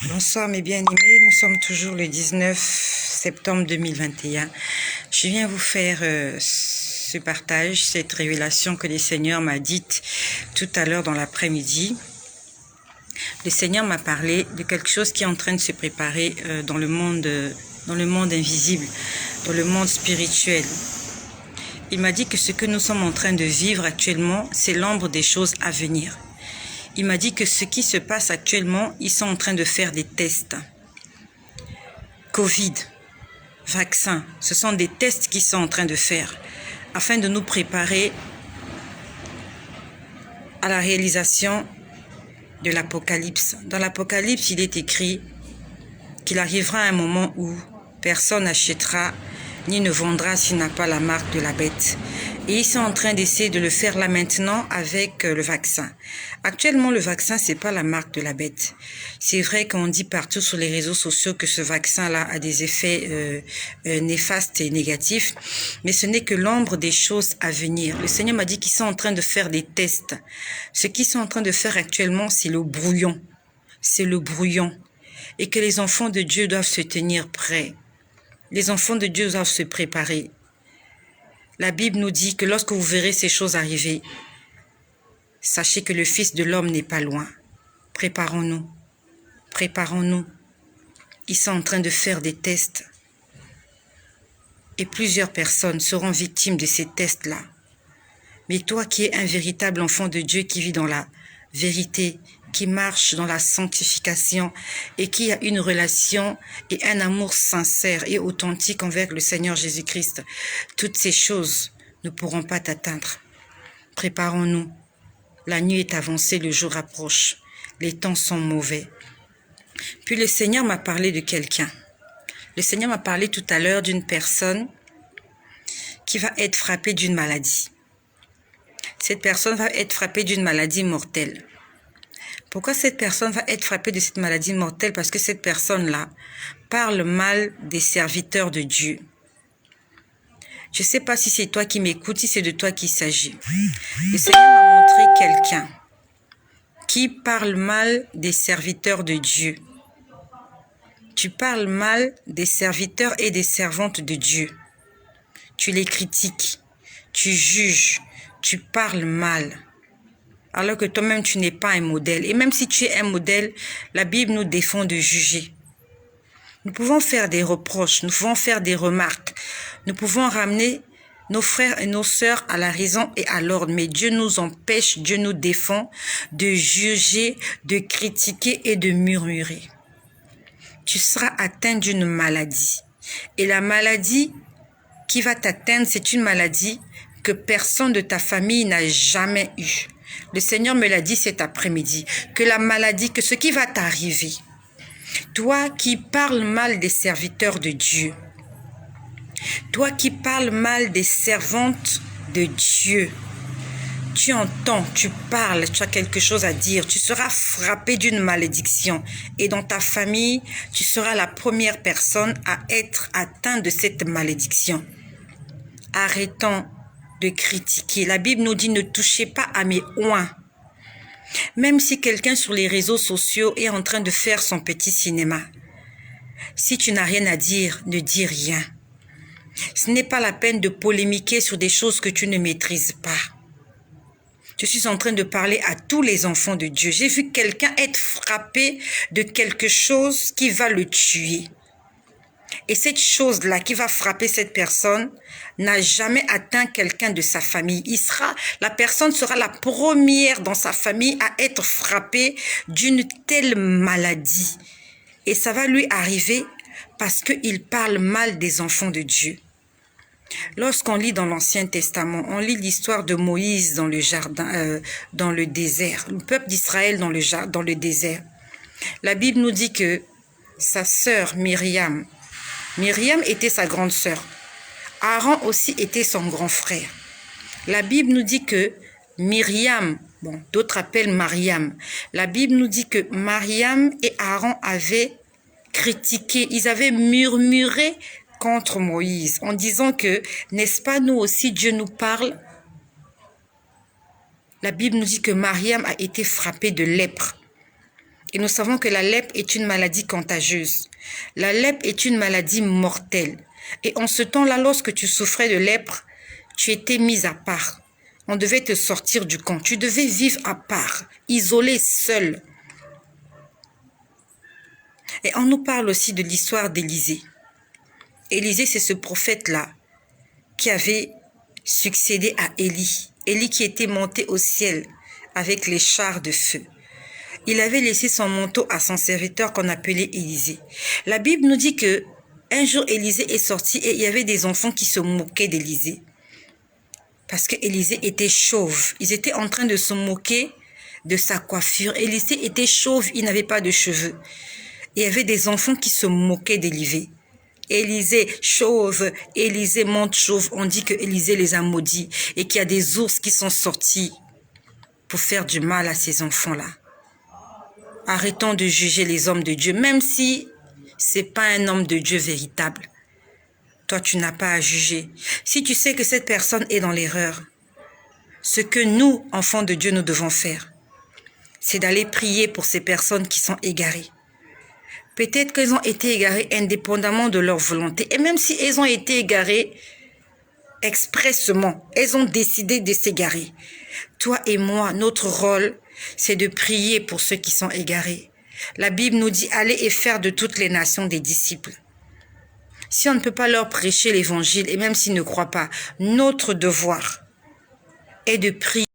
Bonsoir mes bien-aimés, nous sommes toujours le 19 septembre 2021. Je viens vous faire ce partage, cette révélation que le Seigneur m'a dite tout à l'heure dans l'après-midi. Le Seigneur m'a parlé de quelque chose qui est en train de se préparer dans le monde invisible, dans le monde spirituel. Il m'a dit que ce que nous sommes en train de vivre actuellement, c'est l'ombre des choses à venir. Il m'a dit que ce qui se passe actuellement, ils sont en train de faire des tests. Covid, vaccin, ce sont des tests qu'ils sont en train de faire afin de nous préparer à la réalisation de l'Apocalypse. Dans l'Apocalypse, il est écrit qu'il arrivera un moment où personne n'achètera ni ne vendra s'il n'a pas la marque de la bête. Et ils sont en train d'essayer de le faire là maintenant avec le vaccin. Actuellement, le vaccin, c'est pas la marque de la bête. C'est vrai qu'on dit partout sur les réseaux sociaux que ce vaccin-là a des effets néfastes et négatifs, mais ce n'est que l'ombre des choses à venir. Le Seigneur m'a dit qu'ils sont en train de faire des tests. Ce qu'ils sont en train de faire actuellement, c'est le brouillon. C'est le brouillon. Et que les enfants de Dieu doivent se tenir prêts. Les enfants de Dieu doivent se préparer. La Bible nous dit que lorsque vous verrez ces choses arriver, sachez que le Fils de l'homme n'est pas loin. Préparons-nous. Préparons-nous. Ils sont en train de faire des tests. Et plusieurs personnes seront victimes de ces tests-là. Mais toi qui es un véritable enfant de Dieu qui vit dans la vérité, qui marche dans la sanctification et qui a une relation et un amour sincère et authentique envers le Seigneur Jésus-Christ, toutes ces choses ne pourront pas t'atteindre. Préparons-nous. La nuit est avancée, le jour approche. Les temps sont mauvais. Puis le Seigneur m'a parlé de quelqu'un. Le Seigneur m'a parlé tout à l'heure d'une personne qui va être frappée d'une maladie. Cette personne va être frappée d'une maladie mortelle. Pourquoi cette personne va être frappée de cette maladie mortelle? Parce que cette personne-là parle mal des serviteurs de Dieu. Je ne sais pas si c'est toi qui m'écoutes, si c'est de toi qu'il s'agit. Le Seigneur m'a montré quelqu'un qui parle mal des serviteurs de Dieu. Tu parles mal des serviteurs et des servantes de Dieu. Tu les critiques, tu juges, tu parles mal. Alors que toi-même, tu n'es pas un modèle. Et même si tu es un modèle, la Bible nous défend de juger. Nous pouvons faire des reproches, nous pouvons faire des remarques. Nous pouvons ramener nos frères et nos sœurs à la raison et à l'ordre. Mais Dieu nous empêche, Dieu nous défend de juger, de critiquer et de murmurer. Tu seras atteint d'une maladie. Et la maladie qui va t'atteindre, c'est une maladie que personne de ta famille n'a jamais eue. Le Seigneur me l'a dit cet après-midi, que la maladie, que ce qui va t'arriver, toi qui parles mal des serviteurs de Dieu, toi qui parles mal des servantes de Dieu, tu entends, tu parles, tu as quelque chose à dire, tu seras frappé d'une malédiction. Et dans ta famille, tu seras la première personne à être atteint de cette malédiction. Arrêtons de critiquer. La Bible nous dit ne touchez pas à mes oins. Même si quelqu'un sur les réseaux sociaux est en train de faire son petit cinéma, si tu n'as rien à dire, ne dis rien. Ce n'est pas la peine de polémiquer sur des choses que tu ne maîtrises pas. Je suis en train de parler à tous les enfants de Dieu. J'ai vu quelqu'un être frappé de quelque chose qui va le tuer. Et cette chose-là qui va frapper cette personne n'a jamais atteint quelqu'un de sa famille. La personne sera la première dans sa famille à être frappée d'une telle maladie. Et ça va lui arriver parce qu'il parle mal des enfants de Dieu. Lorsqu'on lit dans l'Ancien Testament, on lit l'histoire de Moïse dans le jardin, dans le désert, le peuple d'Israël dans le désert. La Bible nous dit que sa sœur Myriam était sa grande sœur. Aaron aussi était son grand frère. La Bible nous dit que Myriam, d'autres appellent Mariam. La Bible nous dit que Mariam et Aaron avaient critiqué, ils avaient murmuré contre Moïse en disant que, n'est-ce pas nous aussi, Dieu nous parle? La Bible nous dit que Mariam a été frappée de lèpre. Et nous savons que la lèpre est une maladie contagieuse. La lèpre est une maladie mortelle. Et en ce temps-là, lorsque tu souffrais de lèpre, tu étais mis à part. On devait te sortir du camp. Tu devais vivre à part, isolé, seul. Et on nous parle aussi de l'histoire d'Élisée. Élisée, c'est ce prophète-là qui avait succédé à Élie. Élie qui était monté au ciel avec les chars de feu. Il avait laissé son manteau à son serviteur qu'on appelait Élisée. La Bible nous dit que un jour Élisée est sorti et il y avait des enfants qui se moquaient d'Élisée. Parce que Élisée était chauve. Ils étaient en train de se moquer de sa coiffure. Élisée était chauve, il n'avait pas de cheveux. Et il y avait des enfants qui se moquaient d'Élisée. Élisée chauve, Élisée monte chauve. On dit que Élisée les a maudits et qu'il y a des ours qui sont sortis pour faire du mal à ces enfants-là. Arrêtons de juger les hommes de Dieu, même si c'est pas un homme de Dieu véritable. Toi, tu n'as pas à juger. Si tu sais que cette personne est dans l'erreur, ce que nous, enfants de Dieu, nous devons faire, c'est d'aller prier pour ces personnes qui sont égarées. Peut-être qu'elles ont été égarées indépendamment de leur volonté. Et même si elles ont été égarées expressément, elles ont décidé de s'égarer. Toi et moi, notre rôle, c'est de prier pour ceux qui sont égarés. La Bible nous dit, allez et faire de toutes les nations des disciples. Si on ne peut pas leur prêcher l'évangile, et même s'ils ne croient pas, notre devoir est de prier